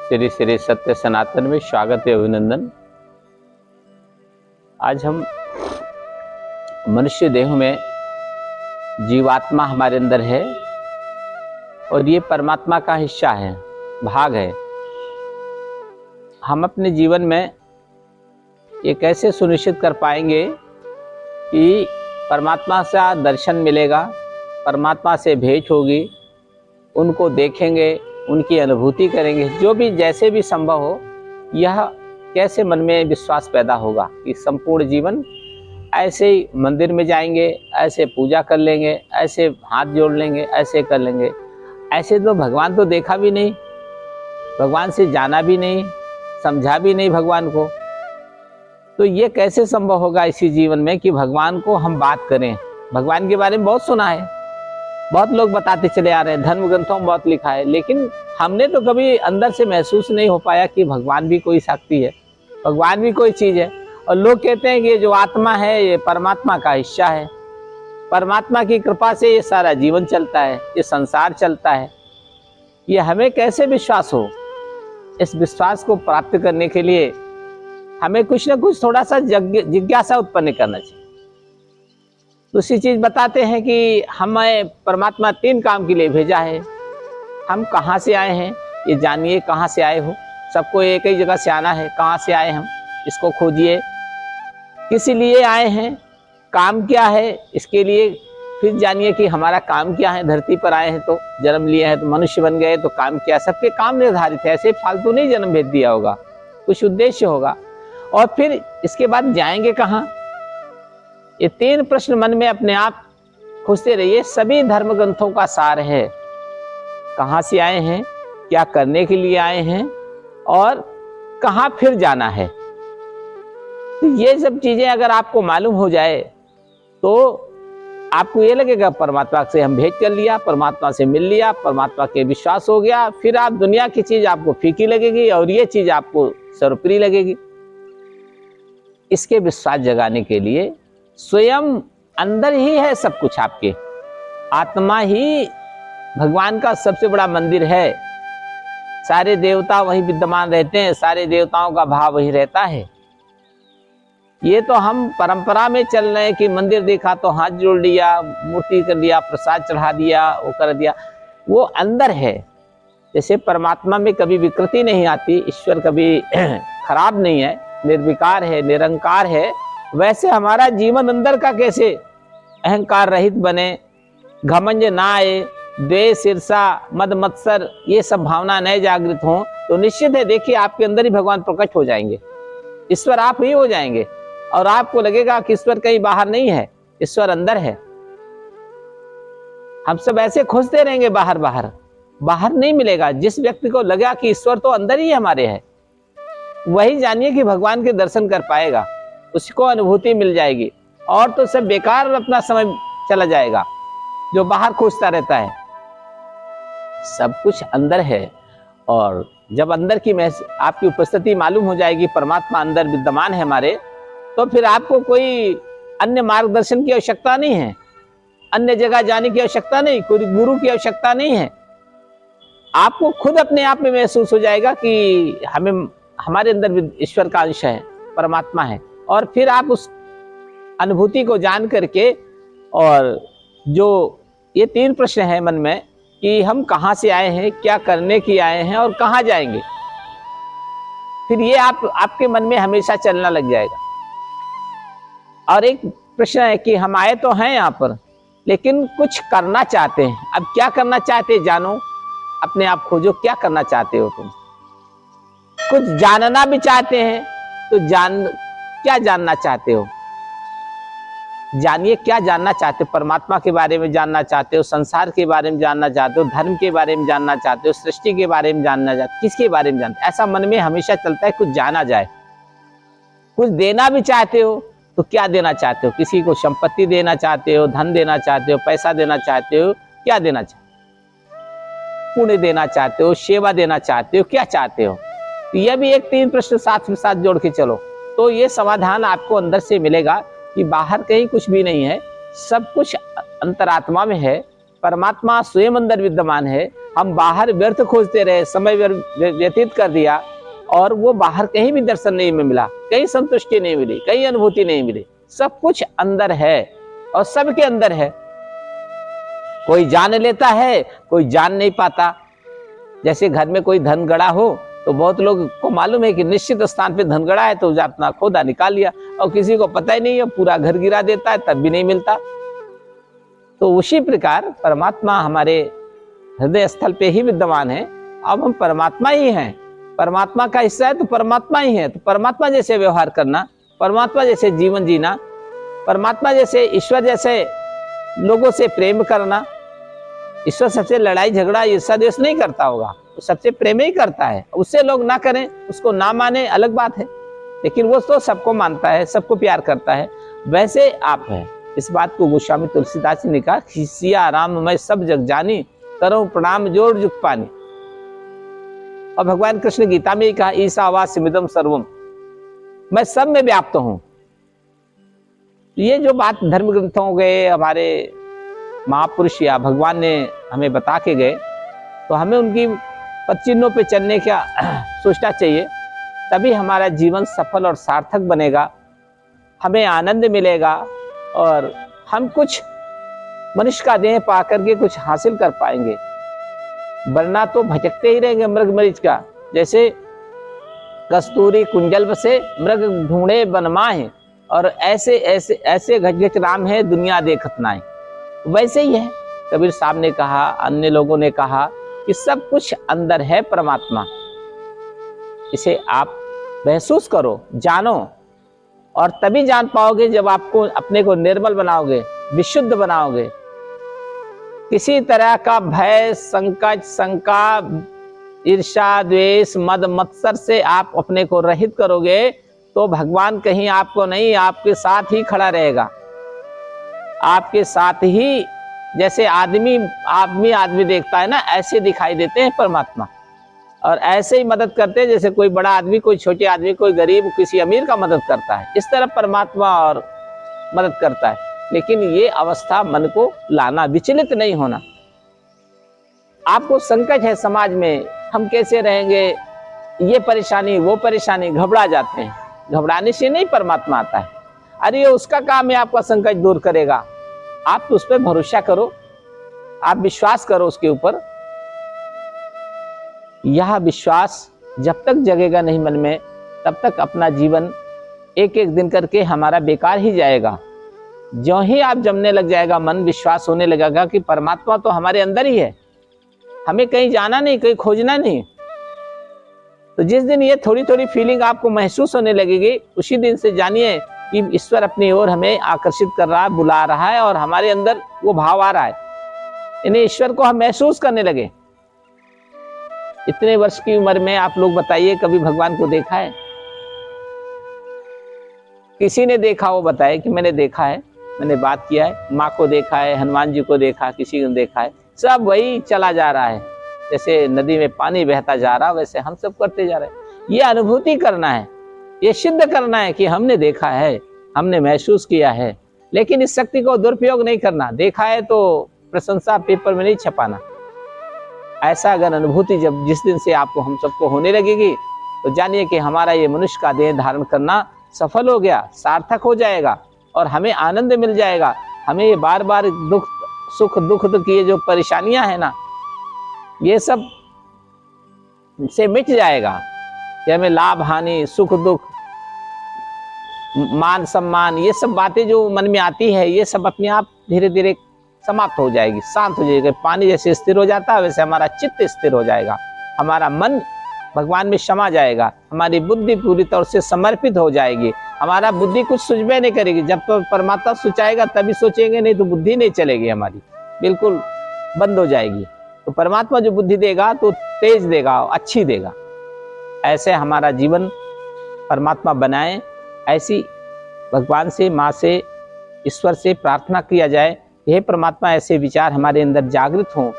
श्री श्री सत्य सनातन में स्वागत है, अभिनंदन। आज हम मनुष्य देह में जीवात्मा हमारे अंदर है और ये परमात्मा का हिस्सा है, भाग है। हम अपने जीवन में ये कैसे सुनिश्चित कर पाएंगे कि परमात्मा से दर्शन मिलेगा, परमात्मा से भेंट होगी, उनको देखेंगे, उनकी अनुभूति करेंगे, जो भी जैसे भी संभव हो, यह कैसे मन में विश्वास पैदा होगा कि संपूर्ण जीवन ऐसे ही मंदिर में जाएंगे, ऐसे पूजा कर लेंगे, ऐसे हाथ जोड़ लेंगे, ऐसे कर लेंगे। ऐसे तो भगवान तो देखा भी नहीं, भगवान से जाना भी नहीं, समझा भी नहीं भगवान को, तो ये कैसे संभव होगा इसी जीवन में कि भगवान को हम बात करें। भगवान के बारे में बहुत सुना है, बहुत लोग बताते चले आ रहे हैं, धर्म ग्रंथों में बहुत लिखा है, लेकिन हमने तो कभी अंदर से महसूस नहीं हो पाया कि भगवान भी कोई शक्ति है, भगवान भी कोई चीज़ है। और लोग कहते हैं कि ये जो आत्मा है ये परमात्मा का हिस्सा है, परमात्मा की कृपा से ये सारा जीवन चलता है, ये संसार चलता है। ये हमें कैसे विश्वास हो? इस विश्वास को प्राप्त करने के लिए हमें कुछ ना कुछ थोड़ा सा जिज्ञासा उत्पन्न करना चाहिए। दूसरी चीज बताते हैं कि हमें परमात्मा 3 काम के लिए भेजा है। हम कहाँ से आए हैं ये जानिए, कहाँ से आए हो। सबको एक ही जगह से आना है, कहाँ से आए हम इसको खोजिए, किस लिए आए हैं, काम क्या है, इसके लिए फिर जानिए कि हमारा काम क्या है। धरती पर आए हैं तो जन्म लिए हैं तो मनुष्य बन गए तो काम क्या, सबके काम निर्धारित है, ऐसे फालतू नहीं जन्म भेज दिया होगा, कुछ उद्देश्य होगा। और फिर इसके बाद जाएंगे कहाँ, ये 3 प्रश्न मन में अपने आप खोजते रहिए। सभी धर्म ग्रंथों का सार है, कहाँ से आए हैं, क्या करने के लिए आए हैं और कहाँ फिर जाना है। तो ये सब चीजें अगर आपको मालूम हो जाए तो आपको ये लगेगा परमात्मा से हम भेंट कर लिया, परमात्मा से मिल लिया, परमात्मा के विश्वास हो गया, फिर आप दुनिया की चीज आपको फीकी लगेगी और ये चीज आपको सर्वप्रिय लगेगी। इसके विश्वास जगाने के लिए स्वयं अंदर ही है सब कुछ, आपके आत्मा ही भगवान का सबसे बड़ा मंदिर है। सारे देवता वहीं विद्यमान रहते हैं, सारे देवताओं का भाव वहीं रहता है। ये तो हम परंपरा में चल रहे हैं कि मंदिर देखा तो हाथ जोड़ लिया, मूर्ति कर लिया, प्रसाद चढ़ा दिया, वो कर दिया, वो अंदर है। जैसे परमात्मा में कभी विकृति नहीं आती, ईश्वर कभी खराब नहीं है, निर्विकार है, निरंकार है, वैसे हमारा जीवन अंदर का कैसे अहंकार रहित बने, घमंड ना आए, द्वेष, ईर्षा, मद मत्सर ये सब भावना नए जागृत हों, तो निश्चित है देखिए आपके अंदर ही भगवान प्रकट हो जाएंगे, ईश्वर आप ही हो जाएंगे। और आपको लगेगा कि ईश्वर कहीं बाहर नहीं है, ईश्वर अंदर है। हम सब ऐसे खोजते रहेंगे बाहर बाहर, बाहर नहीं मिलेगा। जिस व्यक्ति को लगा कि ईश्वर तो अंदर ही हमारे है, वही जानिए कि भगवान के दर्शन कर पाएगा, उसको अनुभूति मिल जाएगी। और तो सब बेकार अपना समय चला जाएगा जो बाहर खोजता रहता है। सब कुछ अंदर है और जब अंदर की आपकी उपस्थिति मालूम हो जाएगी, परमात्मा अंदर विद्यमान है हमारे, तो फिर आपको कोई अन्य मार्गदर्शन की आवश्यकता नहीं है, अन्य जगह जाने की आवश्यकता नहीं, कोई गुरु की आवश्यकता नहीं है। आपको खुद अपने आप में महसूस हो जाएगा कि हमें हमारे अंदर ईश्वर का अंश है, परमात्मा है। और फिर आप उस अनुभूति को जान करके, और जो ये 3 प्रश्न है मन में कि हम कहाँ से आए हैं, क्या करने के आए हैं और कहाँ जाएंगे, फिर ये आपके मन में हमेशा चलना लग जाएगा। और एक प्रश्न है कि हम आए तो हैं यहाँ पर, लेकिन कुछ करना चाहते हैं। अब क्या करना चाहते जानो, अपने आप खोजो, क्या करना चाहते हो तुम। कुछ जानना भी चाहते हैं तो क्या जानना चाहते हो, जानिए क्या जानना चाहते हो। परमात्मा के बारे में जानना चाहते हो, संसार के बारे में जानना चाहते हो, धर्म के बारे में जानना चाहते हो, सृष्टि के बारे में जानना चाहते हो, किसके बारे में जानते हो, ऐसा मन में हमेशा चलता है कुछ जाना जाए। कुछ देना भी चाहते हो तो क्या देना चाहते हो, किसी को संपत्ति देना चाहते हो, धन देना चाहते हो, पैसा देना चाहते हो, क्या देना चाहते हो, पुण्य देना चाहते हो, सेवा देना चाहते हो, क्या चाहते हो। तो यह भी एक 3 प्रश्न साथ में साथ जोड़ के चलो, तो ये समाधान आपको अंदर से मिलेगा कि बाहर कहीं कुछ भी नहीं है, सब कुछ अंतरात्मा में है, परमात्मा स्वयं अंदर विद्यमान है। हम बाहर व्यर्थ खोजते रहे, समय व्यतीत कर दिया और वो बाहर कहीं भी दर्शन नहीं मिला, कहीं संतुष्टि नहीं मिली, कहीं अनुभूति नहीं मिली। सब कुछ अंदर है और सबके अंदर है। कोई जान लेता है, कोई जान नहीं पाता। जैसे घर में कोई धन गड़ा हो तो बहुत लोग को मालूम है कि निश्चित स्थान पे धन गड़ा है, तो अपना खोदा निकाल लिया, और किसी को पता ही नहीं है, पूरा घर गिरा देता है तब भी नहीं मिलता। तो उसी प्रकार परमात्मा हमारे हृदय स्थल पे ही विद्यमान है। अब हम परमात्मा ही हैं, परमात्मा का हिस्सा है तो परमात्मा ही है। तो परमात्मा जैसे व्यवहार करना, परमात्मा जैसे जीवन जीना, परमात्मा जैसे, ईश्वर जैसे लोगों से प्रेम करना। ईश्वर सबसे लड़ाई झगड़ा ईर्ष्या द्वेष नहीं करता होगा, वो सबसे प्रेम ही करता है। उससे लोग ना करें, उसको ना माने अलग बात है, लेकिन वो तो सबको मानता है, सबको प्यार करता है। वैसे आप हैं। इस बात को गोस्वामी तुलसीदास जी ने कहा, सिया राम मैं सब जग जानी, करो प्रणाम जोड़ जुग पानी। और भगवान कृष्ण गीता में कहा, ईशावास्यमिदं सर्वम, मैं सब में व्याप्त हूं। ये जो बात धर्म ग्रंथों गए, हमारे महापुरुष या भगवान ने हमें बता के गए, तो हमें उनकी पद चिन्हों पे चलने का सोचना चाहिए। तभी हमारा जीवन सफल और सार्थक बनेगा, हमें आनंद मिलेगा और हम कुछ मनुष्य का देह पा करके कुछ हासिल कर पाएंगे। वरना तो भटकते ही रहेंगे मृग मरीच का। जैसे कस्तूरी कुंजल से मृग ढूंढे बनमाहे, और ऐसे ऐसे ऐसे घच राम है दुनिया देखत नाई। वैसे ही है। कबीर साहब ने कहा, अन्य लोगों ने कहा कि सब कुछ अंदर है परमात्मा। इसे आप महसूस करो, जानो, और तभी जान पाओगे जब आपको अपने को निर्मल बनाओगे, विशुद्ध बनाओगे। किसी तरह का भय, संकट, शंका, ईर्ष्या, द्वेष, मद, मत्सर से आप अपने को रहित करोगे, तो भगवान कहीं आपको नहीं, आपके साथ ही खड़ा रहेगा। आपके साथ ही, जैसे आदमी देखता है ना, ऐसे दिखाई देते हैं परमात्मा, और ऐसे ही मदद करते हैं जैसे कोई बड़ा आदमी कोई छोटे आदमी, कोई गरीब किसी अमीर का मदद करता है, इस तरह परमात्मा और मदद करता है। लेकिन ये अवस्था मन को लाना, विचलित नहीं होना। आपको संकट है समाज में, हम कैसे रहेंगे, ये परेशानी वो परेशानी, घबरा जाते हैं। घबराने से नहीं परमात्मा आता है। अरे ये उसका काम है आपका संकट दूर करेगा। आप तो उस पर भरोसा करो, आप विश्वास करो उसके ऊपर। यह विश्वास जब तक जगेगा नहीं मन में, तब तक अपना जीवन एक एक दिन करके हमारा बेकार ही जाएगा। जो ही आप जमने लग जाएगा मन, विश्वास होने लगेगा कि परमात्मा तो हमारे अंदर ही है, हमें कहीं जाना नहीं, कहीं खोजना नहीं। तो जिस दिन ये थोड़ी थोड़ी फीलिंग आपको महसूस होने लगेगी, उसी दिन से जानिए कि ईश्वर अपनी ओर हमें आकर्षित कर रहा है, बुला रहा है, और हमारे अंदर वो भाव आ रहा है। इन्हें ईश्वर को हम महसूस करने लगे। इतने वर्ष की उम्र में आप लोग बताइए, कभी भगवान को देखा है? किसी ने देखा हो बताए कि मैंने देखा है, मैंने बात किया है, माँ को देखा है, हनुमान जी को देखा, किसी को देखा है। सब वही चला जा रहा है, जैसे नदी में पानी बहता जा रहा, वैसे हम सब करते जा रहे हैं। ये अनुभूति करना है, ये सिद्ध करना है कि हमने देखा है, हमने महसूस किया है। लेकिन इस शक्ति को दुरुपयोग नहीं करना। देखा है तो प्रशंसा पेपर में नहीं छपाना। ऐसा अगर अनुभूति जब जिस दिन से आपको हम सबको होने लगेगी, तो जानिए कि हमारा ये मनुष्य का देह धारण करना सफल हो गया, सार्थक हो जाएगा, और हमें आनंद मिल जाएगा। हमें ये बार बार दुख सुख दुख की ये जो परेशानियां है ना, ये सब से मिट जाएगा। कि हमें लाभ हानि, सुख दुख, मान सम्मान, ये सब बातें जो मन में आती है, ये सब अपने आप धीरे धीरे समाप्त हो जाएगी, शांत हो जाएगी। पानी जैसे स्थिर हो जाता है, वैसे हमारा चित्त स्थिर हो जाएगा, हमारा मन भगवान में समा जाएगा, हमारी बुद्धि पूरी तौर से समर्पित हो जाएगी। हमारा बुद्धि कुछ सुझबे नहीं करेगी। जब तो परमात्मा सुचाएगा तभी सोचेंगे, नहीं तो बुद्धि नहीं चलेगी, हमारी बिल्कुल बंद हो जाएगी। तो परमात्मा जो बुद्धि देगा तो तेज देगा, अच्छी देगा। ऐसे हमारा जीवन परमात्मा बनाए, ऐसी भगवान से, माँ से, ईश्वर से प्रार्थना किया जाए। यह परमात्मा ऐसे विचार हमारे अंदर जागृत हों।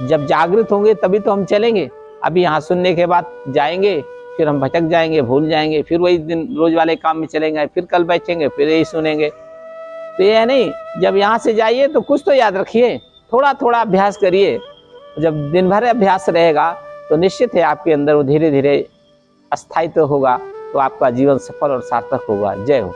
जब जागृत होंगे तभी तो हम चलेंगे। अभी यहाँ सुनने के बाद जाएंगे, फिर हम भटक जाएंगे, भूल जाएंगे, फिर वही दिन रोज वाले काम में चलेंगे, फिर कल बैठेंगे, फिर यही सुनेंगे। तो यह नहीं, जब यहाँ से जाइए तो कुछ तो याद रखिए, थोड़ा थोड़ा अभ्यास करिए, जब दिन भर अभ्यास रहेगा तो निश्चित है आपके अंदर वो धीरे धीरे स्थायित्व होगा, तो आपका जीवन सफल और सार्थक होगा। जय हो।